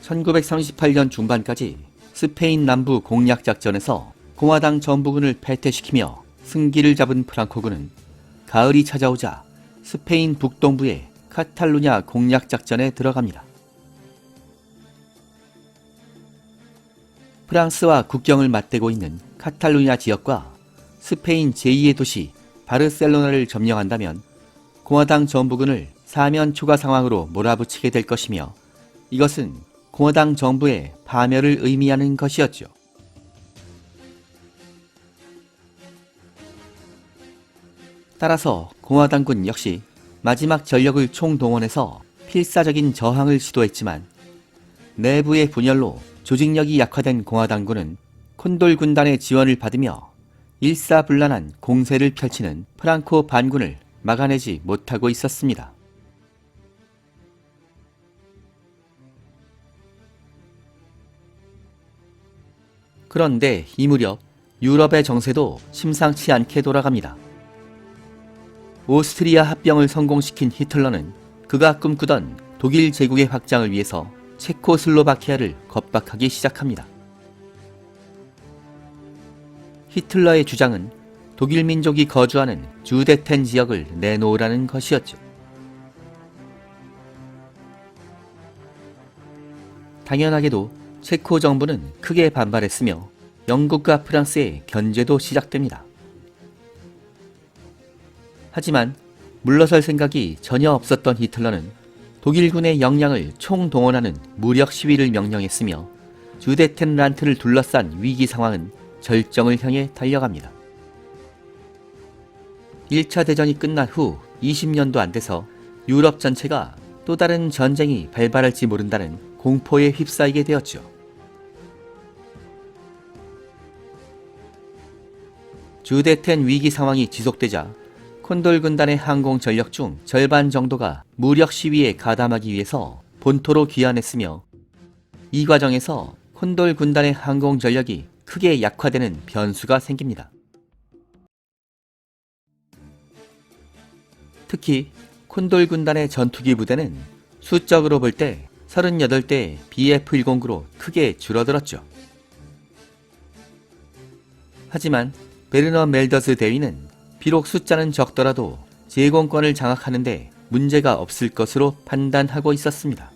1938년 중반까지 스페인 남부 공략 작전에서 공화당 전부군을 패퇴시키며 승기를 잡은 프랑코군은 가을이 찾아오자 스페인 북동부의 카탈루냐 공략 작전에 들어갑니다. 프랑스와 국경을 맞대고 있는 카탈루냐 지역과 스페인 제2의 도시 바르셀로나를 점령한다면 공화당 전부군을 사면 초가 상황으로 몰아붙이게 될 것이며, 이것은 공화당 정부의 파멸을 의미하는 것이었죠. 따라서 공화당군 역시 마지막 전력을 총동원해서 필사적인 저항을 시도했지만 내부의 분열로 조직력이 약화된 공화당군은 콘돌 군단의 지원을 받으며 일사불란한 공세를 펼치는 프랑코 반군을 막아내지 못하고 있었습니다. 그런데 이 무렵 유럽의 정세도 심상치 않게 돌아갑니다. 오스트리아 합병을 성공시킨 히틀러는 그가 꿈꾸던 독일 제국의 확장을 위해서 체코슬로바키아를 겁박하기 시작합니다. 히틀러의 주장은 독일 민족이 거주하는 주데텐 지역을 내놓으라는 것이었죠. 당연하게도 체코 정부는 크게 반발했으며 영국과 프랑스의 견제도 시작됩니다. 하지만 물러설 생각이 전혀 없었던 히틀러는 독일군의 역량을 총동원하는 무력 시위를 명령했으며 주데텐란트를 둘러싼 위기 상황은 절정을 향해 달려갑니다. 1차 대전이 끝난 후 20년도 안 돼서 유럽 전체가 또 다른 전쟁이 발발할지 모른다는 공포에 휩싸이게 되었죠. 주데텐 위기 상황이 지속되자 콘돌 군단의 항공 전력 중 절반 정도가 무력 시위에 가담하기 위해서 본토로 귀환했으며, 이 과정에서 콘돌 군단의 항공 전력이 크게 약화되는 변수가 생깁니다. 특히 콘돌 군단의 전투기 부대는 수적으로 볼 때 38대의 BF-109로 크게 줄어들었죠. 하지만 베르너 멜더스 대위는 비록 숫자는 적더라도 제공권을 장악하는데 문제가 없을 것으로 판단하고 있었습니다.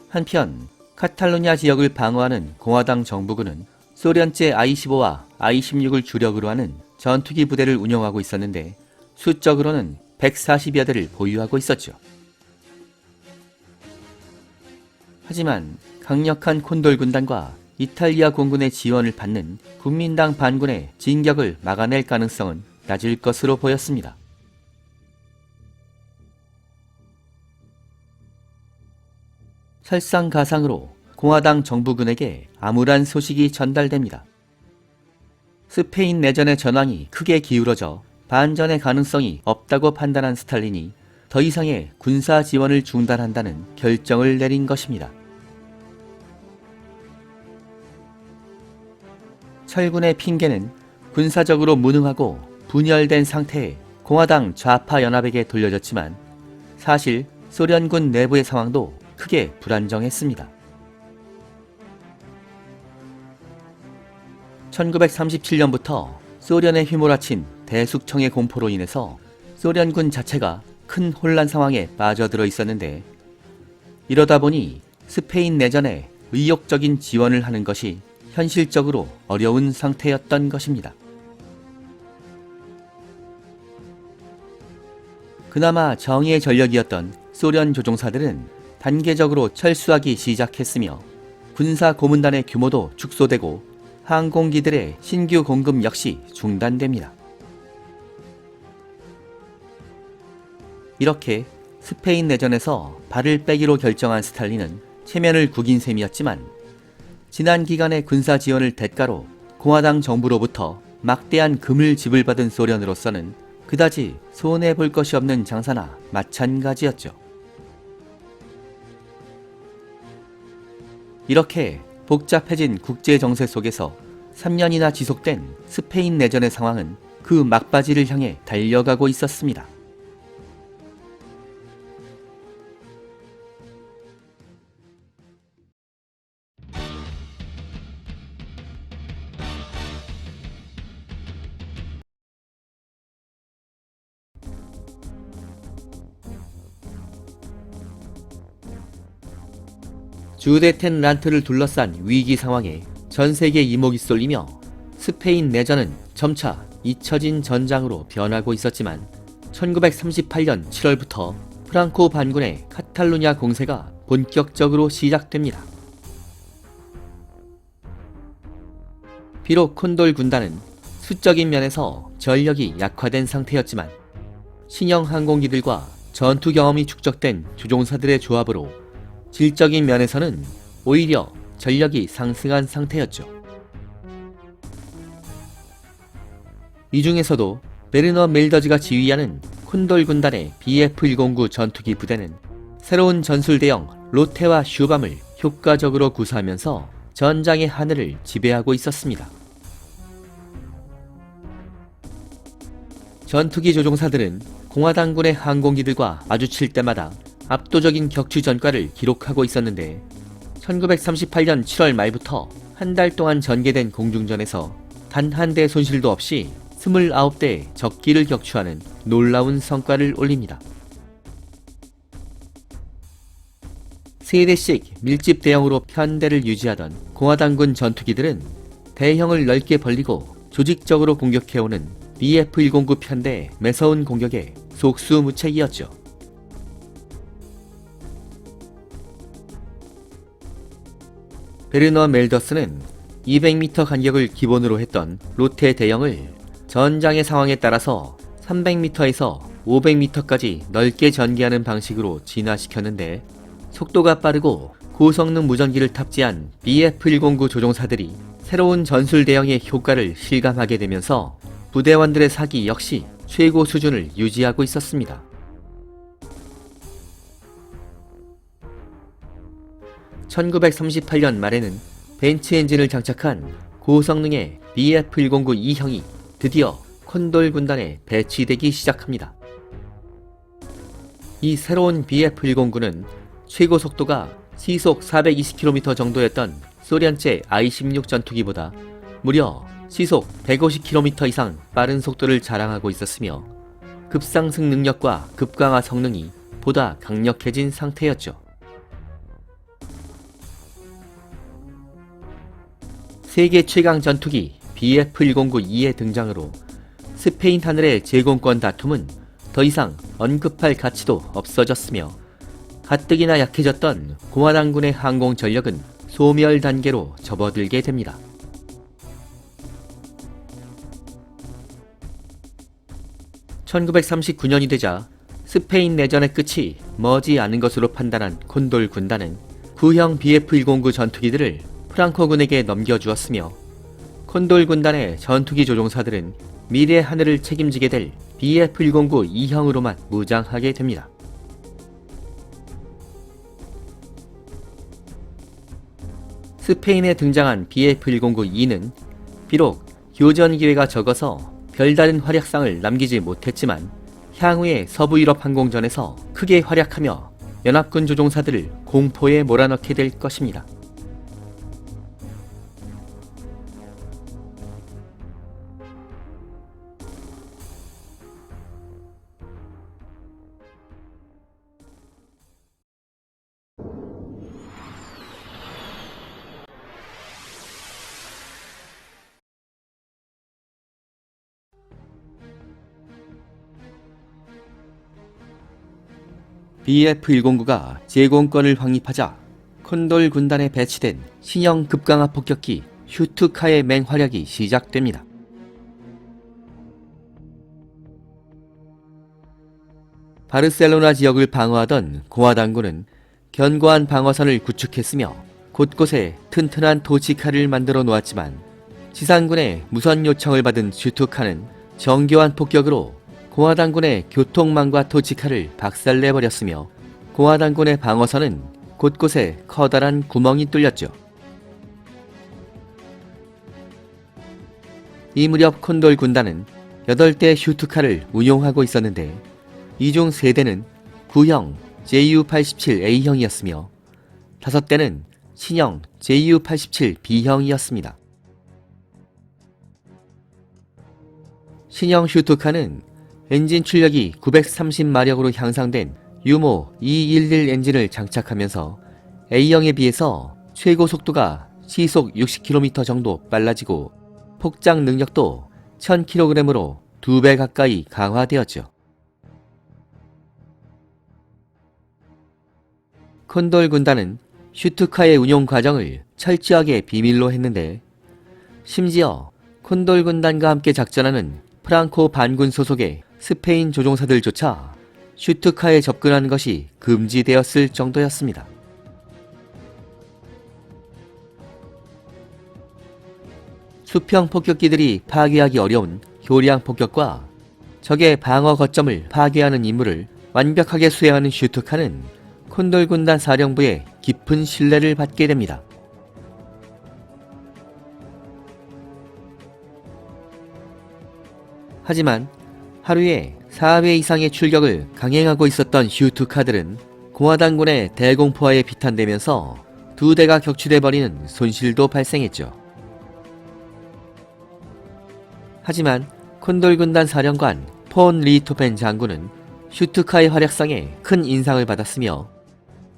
한편 카탈루냐 지역을 방어하는 공화당 정부군은 소련제 I-15와 I-16을 주력으로 하는 전투기 부대를 운영하고 있었는데 수적으로는 140여 대를 보유하고 있었죠. 하지만 강력한 콘돌 군단과 이탈리아 공군의 지원을 받는 국민당 반군의 진격을 막아낼 가능성은 낮을 것으로 보였습니다. 설상가상으로 공화당 정부군에게 암울한 소식이 전달됩니다. 스페인 내전의 전황이 크게 기울어져 반전의 가능성이 없다고 판단한 스탈린이 더 이상의 군사 지원을 중단한다는 결정을 내린 것입니다. 철군의 핑계는 군사적으로 무능하고 분열된 상태의 공화당 좌파 연합에게 돌려졌지만 사실 소련군 내부의 상황도 크게 불안정했습니다. 1937년부터 소련에 휘몰아친 대숙청의 공포로 인해서 소련군 자체가 큰 혼란 상황에 빠져들어 있었는데, 이러다 보니 스페인 내전에 의욕적인 지원을 하는 것이 현실적으로 어려운 상태였던 것입니다. 그나마 정의의 전력이었던 소련 조종사들은 단계적으로 철수하기 시작했으며 군사 고문단의 규모도 축소되고 항공기들의 신규 공급 역시 중단됩니다. 이렇게 스페인 내전에서 발을 빼기로 결정한 스탈린은 체면을 구긴 셈이었지만 지난 기간의 군사 지원을 대가로 공화당 정부로부터 막대한 금을 지불받은 소련으로서는 그다지 손해볼 것이 없는 장사나 마찬가지였죠. 이렇게 복잡해진 국제 정세 속에서 3년이나 지속된 스페인 내전의 상황은 그 막바지를 향해 달려가고 있었습니다. 주데텐 란트를 둘러싼 위기 상황에 전 세계 이목이 쏠리며 스페인 내전은 점차 잊혀진 전장으로 변하고 있었지만 1938년 7월부터 프랑코 반군의 카탈루냐 공세가 본격적으로 시작됩니다. 비록 콘돌 군단은 수적인 면에서 전력이 약화된 상태였지만 신형 항공기들과 전투 경험이 축적된 조종사들의 조합으로 질적인 면에서는 오히려 전력이 상승한 상태였죠. 이 중에서도 베르너 멜더즈가 지휘하는 콘돌 군단의 BF-109 전투기 부대는 새로운 전술대형 로테와 슈밤을 효과적으로 구사하면서 전장의 하늘을 지배하고 있었습니다. 전투기 조종사들은 공화당군의 항공기들과 마주칠 때마다 압도적인 격추 전과를 기록하고 있었는데 1938년 7월 말부터 한 달 동안 전개된 공중전에서 단 한 대 손실도 없이 29대의 적기를 격추하는 놀라운 성과를 올립니다. 3대씩 밀집 대형으로 편대를 유지하던 공화당군 전투기들은 대형을 넓게 벌리고 조직적으로 공격해오는 BF-109 편대의 매서운 공격에 속수무책이었죠. 베르너 멜더스는 200m 간격을 기본으로 했던 로테 대형을 전장의 상황에 따라서 300m에서 500m까지 넓게 전개하는 방식으로 진화시켰는데 속도가 빠르고 고성능 무전기를 탑재한 BF-109 조종사들이 새로운 전술 대형의 효과를 실감하게 되면서 부대원들의 사기 역시 최고 수준을 유지하고 있었습니다. 1938년 말에는 벤츠 엔진을 장착한 고성능의 BF-109 2형이 드디어 콘돌 군단에 배치되기 시작합니다. 이 새로운 BF-109는 최고 속도가 시속 420km 정도였던 소련제 I-16 전투기보다 무려 시속 150km 이상 빠른 속도를 자랑하고 있었으며 급상승 능력과 급강하 성능이 보다 강력해진 상태였죠. 세계 최강 전투기 BF-109-2의 등장으로 스페인 하늘의 제공권 다툼은 더 이상 언급할 가치도 없어졌으며 가뜩이나 약해졌던 공화당군의 항공 전력은 소멸 단계로 접어들게 됩니다. (1939년이) 되자 스페인 내전의 끝이 머지 않은 것으로 판단한 콘돌 군단은 구형 BF-109 전투기들을 프랑코군에게 넘겨주었으며 콘돌 군단의 전투기 조종사들은 미래의 하늘을 책임지게 될 BF-109 2형으로만 무장하게 됩니다. 스페인에 등장한 BF-109 2는 비록 교전 기회가 적어서 별다른 활약상을 남기지 못했지만 향후의 서부 유럽 항공전에서 크게 활약하며 연합군 조종사들을 공포에 몰아넣게 될 것입니다. BF-109가 제공권을 확립하자 콘돌 군단에 배치된 신형 급강하 폭격기 슈투카의 맹활약이 시작됩니다. 바르셀로나 지역을 방어하던 공화당군은 견고한 방어선을 구축했으며 곳곳에 튼튼한 토치카를 만들어 놓았지만 지상군의 무선 요청을 받은 슈투카는 정교한 폭격으로 공화당군의 교통망과 토치카를 박살내버렸으며 공화당군의 방어선은 곳곳에 커다란 구멍이 뚫렸죠. 이 무렵 콘돌 군단은 8대 슈투카를 운용하고 있었는데 이 중 3대는 구형 JU-87A형이었으며 5대는 신형 JU-87B형이었습니다. 신형 슈투카는 엔진 출력이 930마력으로 향상된 유모 211 엔진을 장착하면서 A형에 비해서 최고 속도가 시속 60km 정도 빨라지고 폭장 능력도 1000kg으로 2배 가까이 강화되었죠. 콘돌 군단은 슈투카의 운용 과정을 철저하게 비밀로 했는데, 심지어 콘돌 군단과 함께 작전하는 프랑코 반군 소속의 스페인 조종사들조차 슈투카에 접근하는 것이 금지되었을 정도였습니다. 수평 폭격기들이 파괴하기 어려운 효량 폭격과 적의 방어 거점을 파괴하는 임무를 완벽하게 수행하는 슈투카는 콘돌 군단 사령부의 깊은 신뢰를 받게 됩니다. 하지만 하루에 4회 이상의 출격을 강행하고 있었던 슈투카들은 공화당군의 대공포화에 비탄되면서 2대가 격추돼버리는 손실도 발생했죠. 하지만 콘돌 군단 사령관 폰 리토펜 장군은 슈투카의 활약상에 큰 인상을 받았으며,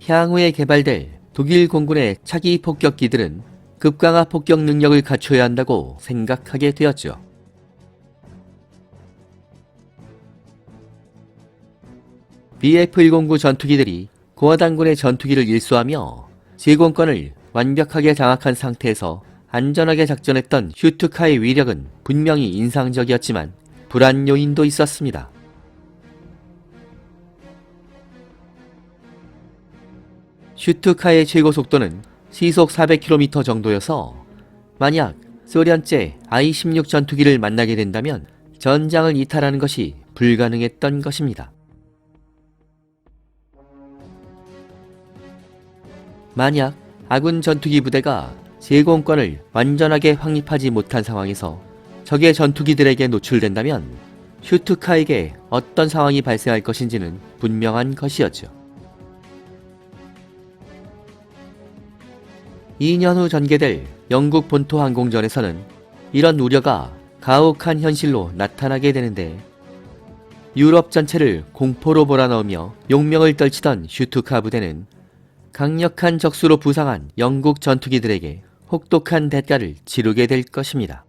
향후에 개발될 독일 공군의 차기 폭격기들은 급강화 폭격 능력을 갖춰야 한다고 생각하게 되었죠. BF-109 전투기들이 공화당군의 전투기를 일수하며 제공권을 완벽하게 장악한 상태에서 안전하게 작전했던 슈투카의 위력은 분명히 인상적이었지만 불안 요인도 있었습니다. 슈투카의 최고 속도는 시속 400km 정도여서 만약 소련제 I-16 전투기를 만나게 된다면 전장을 이탈하는 것이 불가능했던 것입니다. 만약 아군 전투기 부대가 제공권을 완전하게 확립하지 못한 상황에서 적의 전투기들에게 노출된다면 슈투카에게 어떤 상황이 발생할 것인지는 분명한 것이었죠. 2년 후 전개될 영국 본토 항공전에서는 이런 우려가 가혹한 현실로 나타나게 되는데, 유럽 전체를 공포로 몰아넣으며 용명을 떨치던 슈투카 부대는 강력한 적수로 부상한 영국 전투기들에게 혹독한 대가를 치르게 될 것입니다.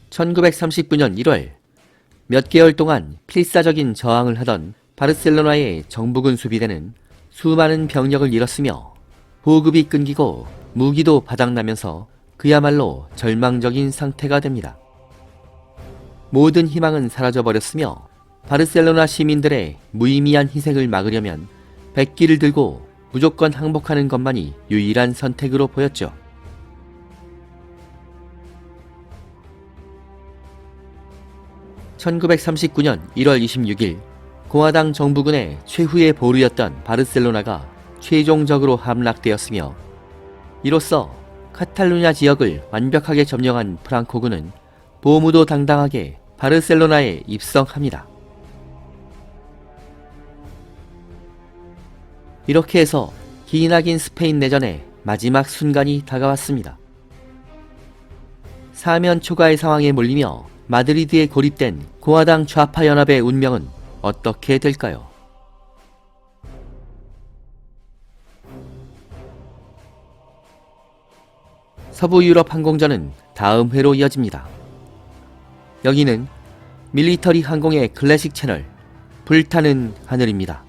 (1939년 1월) 몇 개월 동안 필사적인 저항을 하던 바르셀로나의 정부군 수비대는 수많은 병력을 잃었으며 보급이 끊기고 무기도 바닥나면서 그야말로 절망적인 상태가 됩니다. 모든 희망은 사라져버렸으며 바르셀로나 시민들의 무의미한 희생을 막으려면 백기를 들고 무조건 항복하는 것만이 유일한 선택으로 보였죠. (1939년 1월 26일) 공화당 정부군의 최후의 보루였던 바르셀로나가 최종적으로 함락되었으며, 이로써 카탈루냐 지역을 완벽하게 점령한 프랑코군은 보무도 당당하게 바르셀로나에 입성합니다. 이렇게 해서 기나긴 스페인 내전의 마지막 순간이 다가왔습니다. 사면 초가의 상황에 몰리며 마드리드에 고립된 공화당 좌파 연합의 운명은 어떻게 될까요? 서부 유럽 항공전은 다음 회로 이어집니다. 여기는 밀리터리 항공의 클래식 채널 불타는 하늘입니다.